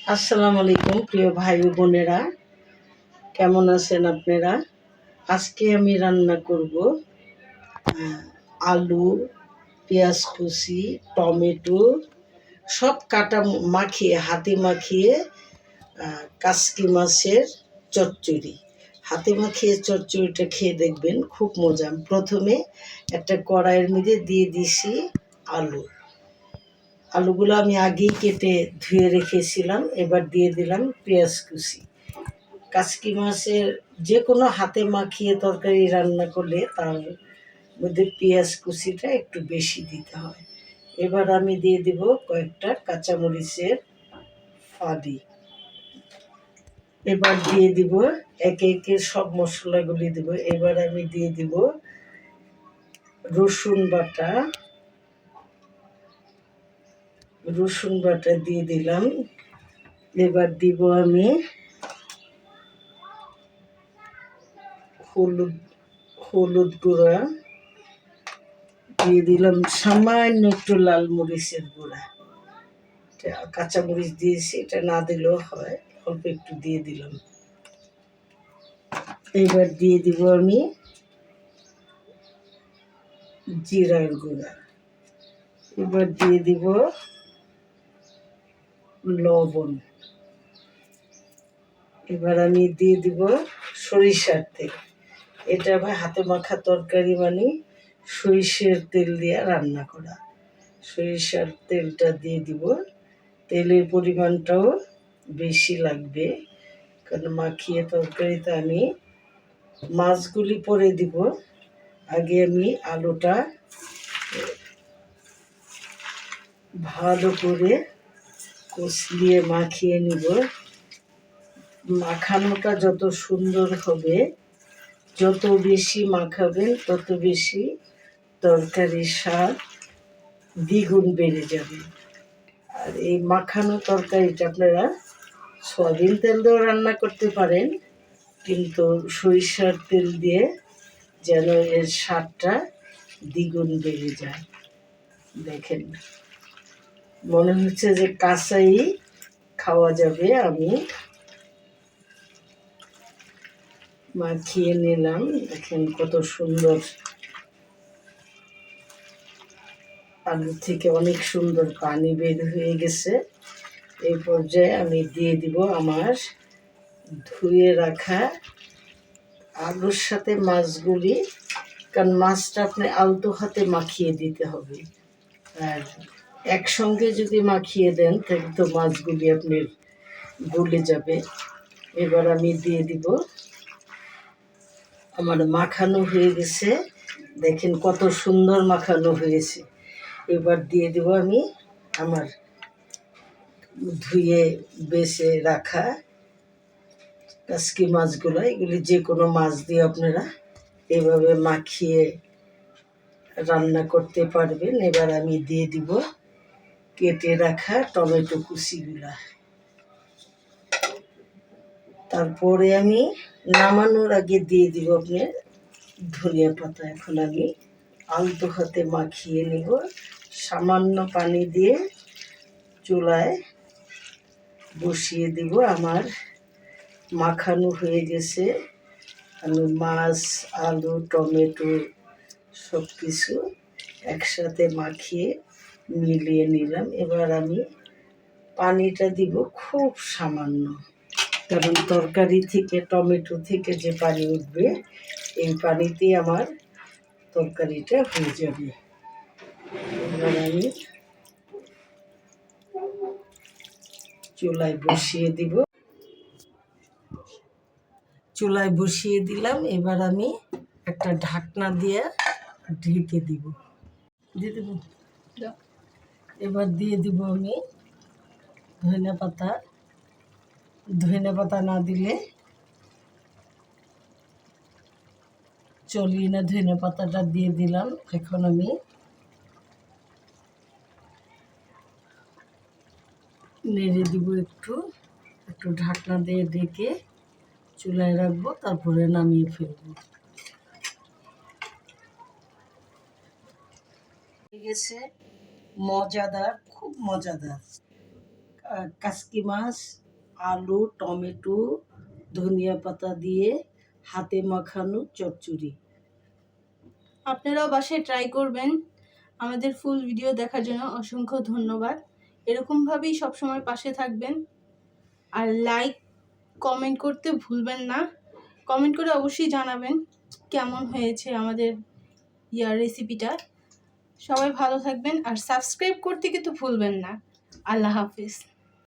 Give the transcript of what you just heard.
আসসালামু আলাইকুম প্রিয় ভাই ও বোনেরা, কেমন আছেন আপনারা? আজকে আমি রান্না করব আলু, পেঁয়াজ কুচি, টমেটো সব কাটা মাখিয়ে হাতে মাখিয়ে কাসকি মাছের চচ্চড়ি। হাতে মাখিয়ে চচ্চড়িটা খেয়ে দেখবেন, খুব মজা। প্রথমে একটা কড়াইয়ের মধ্যে দিয়ে দিছি আলু। আলুগুলো আমি আগেই কেটে ধুয়ে রেখেছিলাম। এবার দিয়ে দিলাম পেঁয়াজ কুচি। কাসকি মাছের যে কোনো হাতে মাখিয়ে তরকারি রান্না করলে তার মধ্যে পেঁয়াজ কুচিটা একটু বেশি দিতে হয়। এবার আমি দিয়ে দিব কয়েকটা কাঁচামরিচের ফালি। এবার দিয়ে দিব একে একে সব মশলাগুলি দিব। এবার আমি দিয়ে দিব রসুন বাটা। রসুন বাটা দিয়ে দিলাম। এবার দিব আমি হলুদ গুঁড়া, দিয়ে দিলাম সামান্য একটু লাল মরিচের গুঁড়া। কাঁচামরিচ দিয়েছি, এটা না দিলেও হয়, অল্প একটু দিয়ে দিলাম। এবার দিয়ে দিব আমি জিরার গুঁড়া। এবার দিয়ে দিব লবণ। এবার আমি দিয়ে দিব সরিষার তেল। এটা আমার হাতে মাখা তরকারি, মানে সরিষার তেল দিয়ে রান্না করা। সরিষার তেলটা দিয়ে দিব। তেলের পরিমাণটাও বেশি লাগবে, কারণ মাখিয়ে তরকারিতে আমি মাছগুলি পরে দিব। আগে আমি আলুটা ভালো করে কষলিয়ে মাখিয়ে নিব। মাখানোটা যত সুন্দর হবে, যত বেশি মাখাবেন তত বেশি তরকারির স্বাদ দ্বিগুণ বেড়ে যাবে। আর এই মাখানো তরকারিটা আপনারা সয়াবিন তেল দিয়েও রান্না করতে পারেন, কিন্তু সরিষার তেল দিয়ে যেন এর স্বাদটা দ্বিগুণ বেড়ে যায়। দেখেন, মনে হচ্ছে যে কাঁচাই খাওয়া যাবে। আমি মাখিয়ে নিলাম, দেখেন কত সুন্দর। আলু থেকে অনেক সুন্দর পানি বের হয়ে গেছে। এই পর্যায়ে আমি দিয়ে দিব আমার ধুয়ে রাখা আলুর সাথে মাছগুলি, কারণ মাছটা আপনি আলতো হাতে মাখিয়ে দিতে হবে। আর একসঙ্গে যদি মাখিয়ে দেন তাহলে তো মাছগুলি আপনার গলে যাবে। এবার আমি দিয়ে দিব, আমার মাখানো হয়ে গেছে, দেখেন কত সুন্দর মাখানো হয়েছে। এবার দিয়ে দিব আমি আমার ধুয়ে বেছে রাখা কাসকি মাছগুলো। এগুলি যে কোনো মাছ দিয়ে আপনারা এভাবে মাখিয়ে রান্না করতে পারবেন। এবার আমি দিয়ে দিব কেটে রাখা টমেটো কুচিগুলা। তারপরে আমি নামানোর আগে দিয়ে দিব আপনার ধনিয়া পাতা। এখন আমি আলতো হাতে মাখিয়ে নেব। সামান্য পানি দিয়ে চুলায় বসিয়ে দিব। আমার মাখানো হয়ে গেছে। আমি মাছ, আলু, টমেটো সব কিছু একসাথে মাখিয়ে মিলিয়ে নিলাম। এবার আমি পানিটা দিব খুব সামান্য, কারণ তরকারি থেকে, টমেটো থেকে যে পানি উঠবে, এই পানিতেই আমার তরকারিটা হয়ে যাবে। এবার আমি চুলায় বসিয়ে দিব। চুলায় বসিয়ে দিলাম। এবার আমি একটা ঢাকনা দিয়ে ঢেকে দিব। দিয়ে দেব। এবার দিয়ে দিব আমি ধনিয়া পাতা। ধনিয়া পাতা না দিলে চলিয়ে না, ধনিয়া পাতাটা দিয়ে দিলাম। এখন আমি নেড়ে দিব, একটু একটু ঢাকনা দিয়ে ঢেকে চুলায় রাখবো, তারপরে নামিয়ে ফেলবো। হয়ে গেছে, মজাদার, খুব মজাদার কাসকি মাছ, আলু, টমেটো, ধনিয়া পাতা দিয়ে হাতে মাখানো চচ্চড়ি। আপনারাও বাসায় ট্রাই করবেন। আমাদের ফুল ভিডিও দেখার জন্য অসংখ্য ধন্যবাদ। এরকমভাবেই সবসময় পাশে থাকবেন, আর লাইক কমেন্ট করতে ভুলবেন না। কমেন্ট করে অবশ্যই জানাবেন কেমন হয়েছে আমাদের রেসিপিটা। সবাই ভালো থাকবেন, আর সাবস্ক্রাইব করতে কিন্তু ভুলবেন না। আল্লাহ হাফিজ।